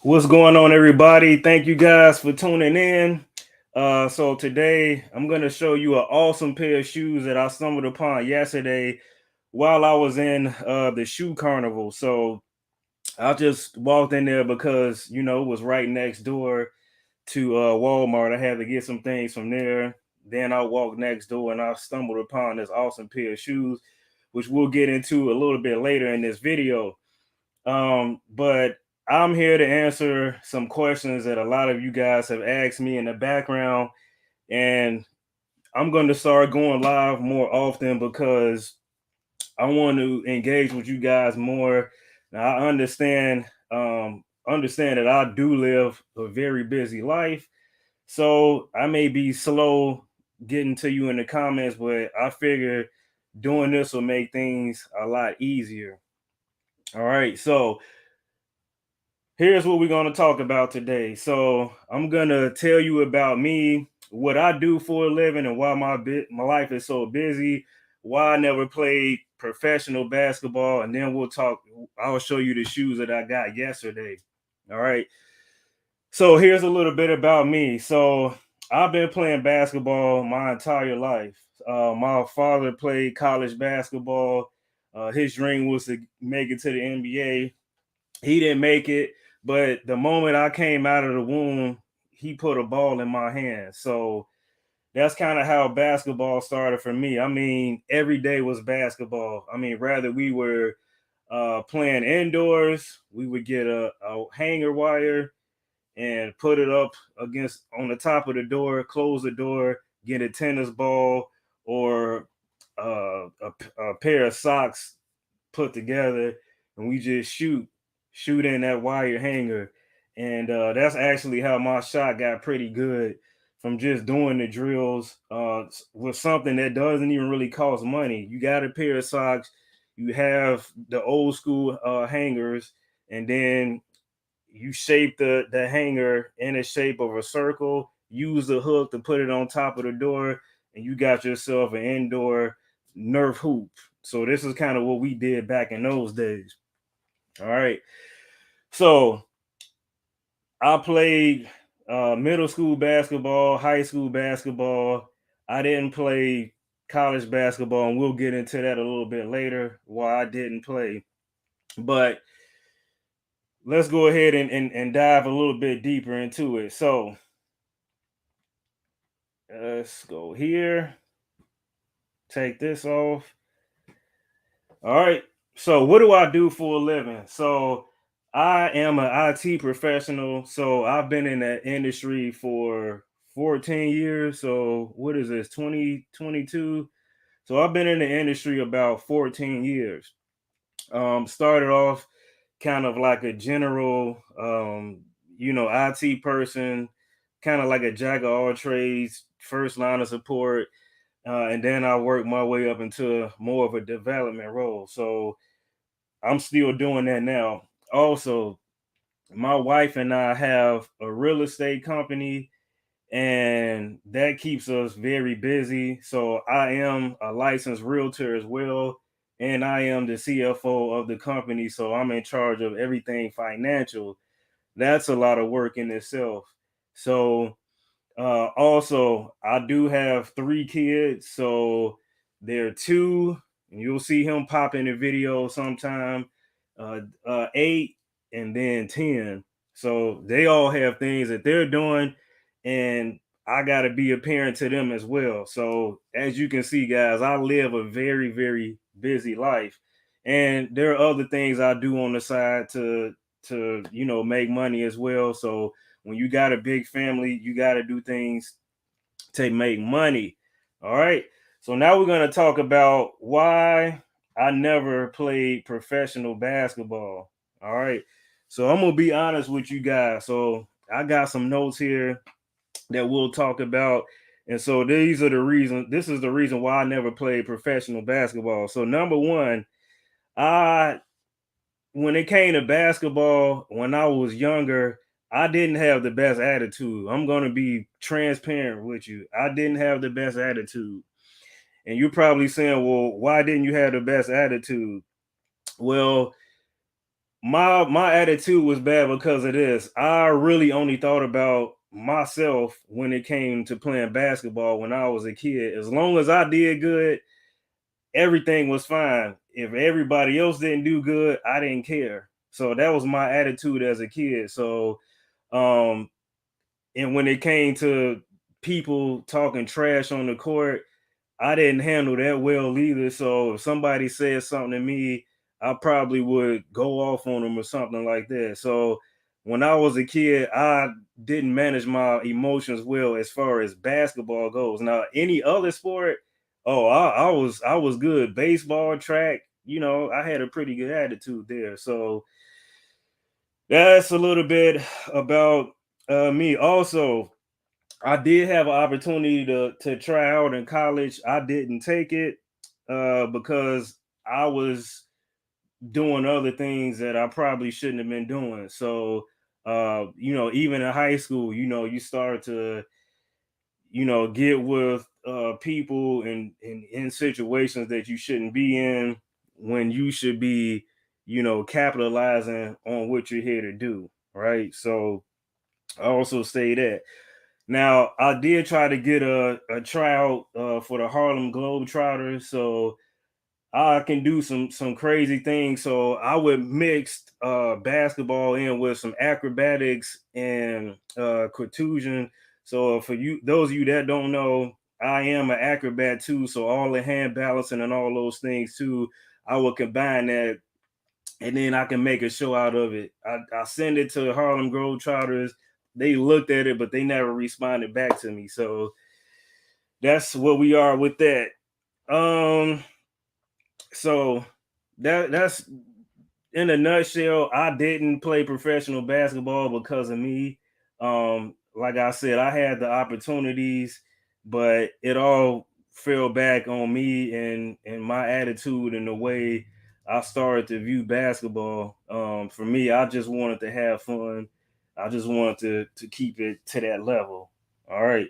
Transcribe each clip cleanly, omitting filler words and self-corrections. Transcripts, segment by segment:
What's going on, everybody? Thank you guys for tuning in. So today I'm gonna show you an awesome pair of shoes that I stumbled upon yesterday while I was in the shoe carnival. So I just walked in there because it was right next door to Walmart. I had to get some things from there. Then I walked next door and I stumbled upon this awesome pair of shoes, which we'll get into a little bit later in this video. But I'm here to answer some questions that a lot of you guys have asked me in the background, and I'm going to start going live more often because I want to engage with you guys more. Now, I understand that I do live a very busy life, so I may be slow getting to you in the comments, but I figure doing this will make things a lot easier. All right, so here's what we're going to talk about today. So, I'm going to tell you about me, what I do for a living, and why my life is so busy, why I never played professional basketball, and then I'll show you the shoes that I got yesterday. All right. So, here's a little bit about me. So, I've been playing basketball my entire life. My father played college basketball. His dream was to make it to the NBA. He didn't make it, but the moment I came out of the womb, he put a ball in my hand. So that's kind of how basketball started for me. I mean, every day was basketball. I mean, rather we were playing indoors, we would get a hanger wire and put it up against on the top of the door, close the door, get a tennis ball or a pair of socks put together, and we just shoot in that wire hanger. And that's actually how my shot got pretty good, from just doing the drills with something that doesn't even really cost money. You got a pair of socks, you have the old school hangers, and then you shape the hanger in the shape of a circle, use the hook to put it on top of the door, and you got yourself an indoor Nerf hoop. So this is kind of what we did back in those days. All right. So I played middle school basketball, high school basketball. I didn't play college basketball, and we'll get into that a little bit later why I didn't play. But let's go ahead and dive a little bit deeper into it. So let's go here. Take this off. All right. So what do I do for a living? So I am an IT professional. So I've been in that industry for 14 years. So what is this? 2022. So I've been in the industry about 14 years. Started off kind of like a general IT person, kind of like a jack of all trades, first line of support, and then I worked my way up into more of a development role. So I'm still doing that now. Also, my wife and I have a real estate company, and that keeps us very busy. So I am a licensed realtor as well, and I am the CFO of the company. So I'm in charge of everything financial. That's a lot of work in itself. So also, I do have three kids, so they're two, and you'll see him pop in the video sometime. 8 and then 10. So they all have things that they're doing, and I got to be a parent to them as well. So as you can see, guys, I live a very, very busy life, and there are other things I do on the side to make money as well. So when you got a big family, you got to do things to make money. All right. So now we're going to talk about why I never played professional basketball. All right. So I'm going to be honest with you guys. So I got some notes here that we'll talk about. And so these are the reasons. This is the reason why I never played professional basketball. So number one, I when it came to basketball, when I was younger, I didn't have the best attitude. I'm going to be transparent with you. I didn't have the best attitude. And you're probably saying, well, why didn't you have the best attitude? Well, my attitude was bad because of this. I really only thought about myself when it came to playing basketball when I was a kid. As long as I did good, everything was fine. If everybody else didn't do good, I didn't care. So that was my attitude as a kid. So um and when it came to people talking trash on the court, I didn't handle that well either. So if somebody said something to me, I probably would go off on them or something like that. So when I was a kid, I didn't manage my emotions well as far as basketball goes. Now, any other sport, oh, I was good. Baseball, track, I had a pretty good attitude there. So that's a little bit about me. Also, I did have an opportunity to try out in college. I didn't take it because I was doing other things that I probably shouldn't have been doing. So, even in high school, you start to, get with people in situations that you shouldn't be in when you should be, capitalizing on what you're here to do. Right. So I also say that. Now, I did try to get a tryout for the Harlem Globetrotters, so I can do some crazy things. So I would mix basketball in with some acrobatics and contusion. So for you, those of you that don't know, I am an acrobat too. So all the hand balancing and all those things too, I will combine that, and then I can make a show out of it. I send it to Harlem Globetrotters. They looked at it, but they never responded back to me. So that's what we are with that. Um, so that's in a nutshell. I didn't play professional basketball because of me. Like I said, I had the opportunities, but it all fell back on me and my attitude and the way I started to view basketball. For me, I just wanted to have fun. I just wanted to keep it to that level. All right.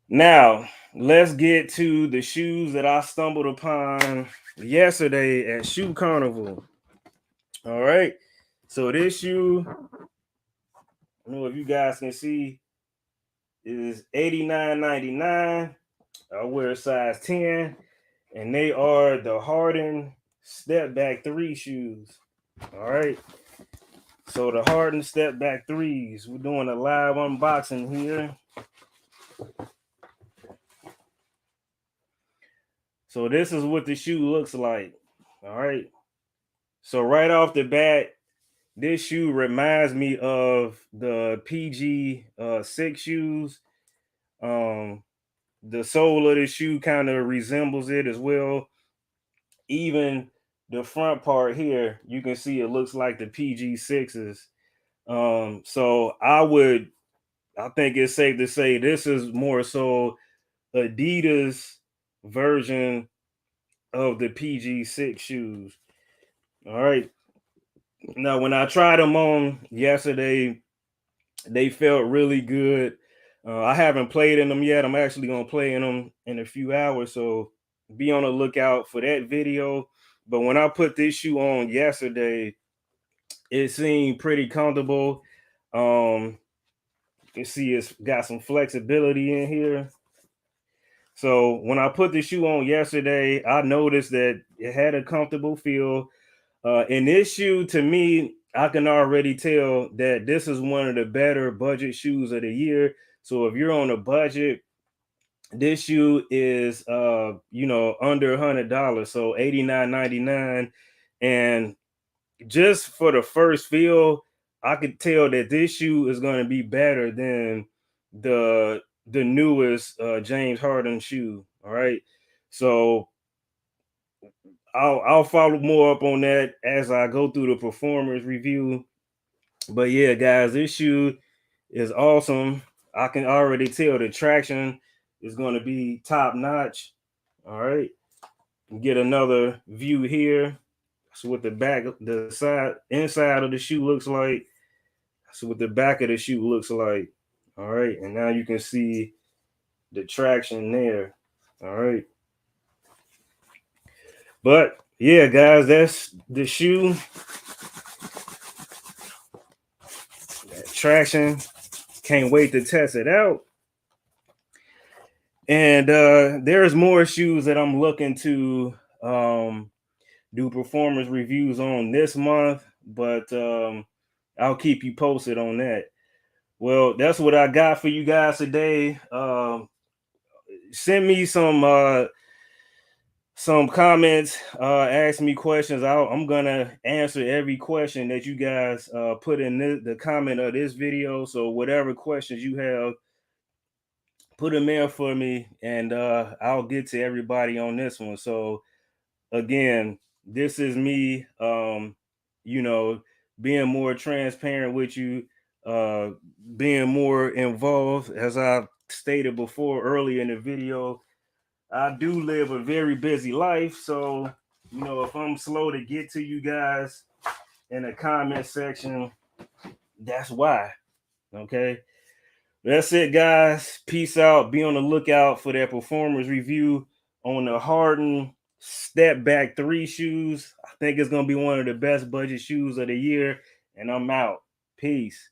Now, let's get to the shoes that I stumbled upon yesterday at Shoe Carnival. All right. So this shoe, I don't know if you guys can see, is $89.99. I wear a size 10, and they are the Harden Step Back 3 shoes. All right. So the Harden Step Back 3s. We're doing a live unboxing here. So this is what the shoe looks like. All right. So right off the bat, this shoe reminds me of the PG 6 shoes. Um, the sole of the shoe kind of resembles it as well. Even the front part here, you can see it looks like the PG 6s. So I think it's safe to say this is more so Adidas version of the PG 6 shoes. All right. Now, when I tried them on yesterday, they felt really good. I haven't played in them yet. I'm actually gonna play in them in a few hours, so be on the lookout for that video. But when I put this shoe on yesterday, it seemed pretty comfortable. You can see it's got some flexibility in here. So when I put the shoe on yesterday, I noticed that it had a comfortable feel. And this shoe, to me, I can already tell that this is one of the better budget shoes of the year. So if you're on a budget, this shoe is under $100, so $89.99. And just for the first feel, I could tell that this shoe is going to be better than the newest James Harden shoe. All right. So I'll follow more up on that as I go through the performance review. But yeah, guys, this shoe is awesome. I can already tell the traction is going to be top notch. All right, get another view here. That's what the back, the side, inside of the shoe looks like. That's what the back of the shoe looks like. All right, and now you can see the traction there. All right. But yeah, guys, that's the shoe. traction. Can't wait to test it out. And there's more shoes that I'm looking to do performance reviews on this month, but I'll keep you posted on that. Well, that's what I got for you guys today. Send me some comments, ask me questions. I'm gonna answer every question that you guys put in the comment of this video. So whatever questions you have, put them in for me, and I'll get to everybody on this one. So again, this is me, you know, being more transparent with you, being more involved. As I stated before earlier in the video, I do live a very busy life. So, you know, if I'm slow to get to you guys in the comment section, that's why. Okay. That's it, guys. Peace out. Be on the lookout for that performance review on the Harden Step Back 3 shoes. I think it's going to be one of the best budget shoes of the year. And I'm out. Peace.